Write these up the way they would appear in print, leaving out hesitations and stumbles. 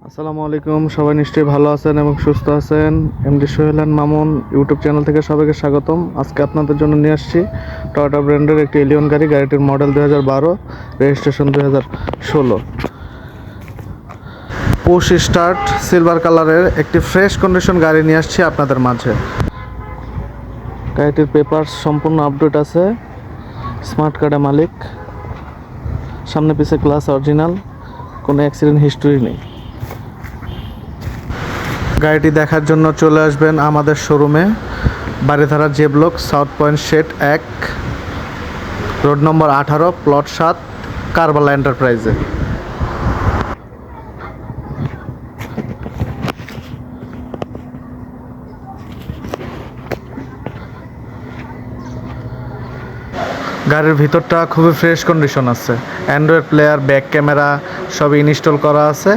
আসসালামু আলাইকুম। সবাই নিশ্চয়ই ভালো আছেন এবং সুস্থ আছেন। MD Sohel Mamun YouTube channel থেকে সবাইকে স্বাগতম। আজকে আপনাদের জন্য নিয়ে আসছি টয়োটা ব্র্যান্ডের একটি এলিয়ন গাড়ি। গাড়িটির model 2012, registration 2016। Push start silver কালারের একটি ফ্রেশ কন্ডিশন গাড়ি নিয়ে আসছি আপনাদের মাঝে। গাড়িটির পেপারস সম্পূর্ণ আপডেট আছে। স্মার্ট কার্ডের মালিক, সামনে পিছে গ্লাস অরিজিনাল, কোনো অ্যাক্সিডেন্ট হিস্টরি নেই। গাড়িটি দেখার জন্য চলে আসবেন আমাদের শোরুমে, Baridhara J block, south point shed 1, road number 18, plot 7, Karbala এন্টারপ্রাইজে। গাড়ির ভিতরটা খুবই ফ্রেশ কন্ডিশন আছে। অ্যান্ড্রয়েড প্লেয়ার, ব্যাক ক্যামেরা সব ইনস্টল করা আছে।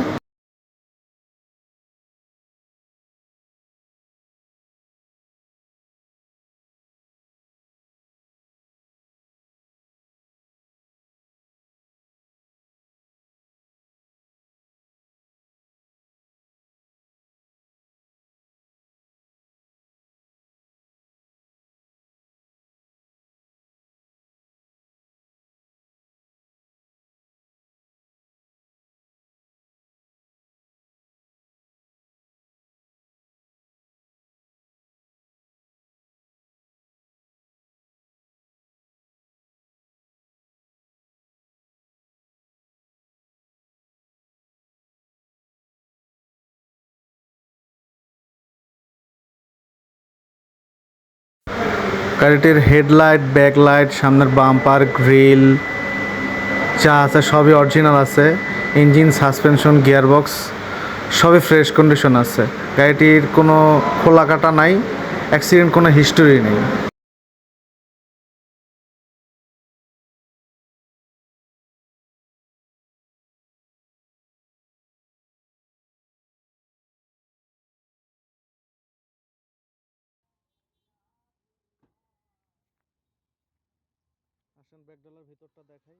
গাড়িটির হেডলাইট, ব্যাকলাইট, সামনের বাম্পার, গ্রিল যা আছে সবই অরিজিনাল আছে। ইঞ্জিন, সাসপেনশন, গিয়ারবক্স সবই ফ্রেশ কন্ডিশন আছে। গাড়িটির কোনো খোলা কাটা নাই, অ্যাক্সিডেন্ট কোনো হিস্টোরি নেই। আসেন ব্যাকডালার ভিতরটা দেখাই।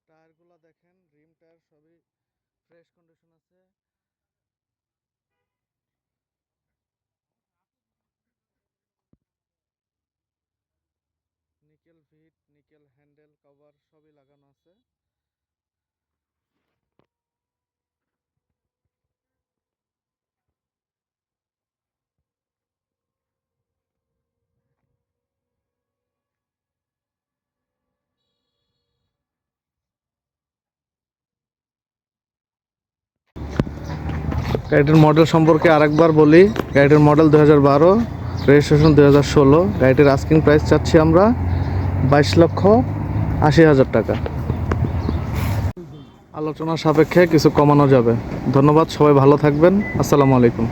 টায়ারগুলো দেখেন, রিম টায়ার সবই ফ্রেশ কন্ডিশন আছে। নিকেল ভিট, নিকেল হ্যান্ডেল কভার সবই লাগানো আছে। গাড়িটির মডেল সম্পর্কে আরেকবার বলি। গাড়িটির মডেল 2012, রেজিস্ট্রেশন 2016। গাড়িটির আস্কিং প্রাইস চাচ্ছি আমরা 22,80,000 টাকা। আলোচনা সাপেক্ষে কিছু কমানো যাবে। ধন্যবাদ, সবাই ভালো থাকবেন। আসসালামু আলাইকুম।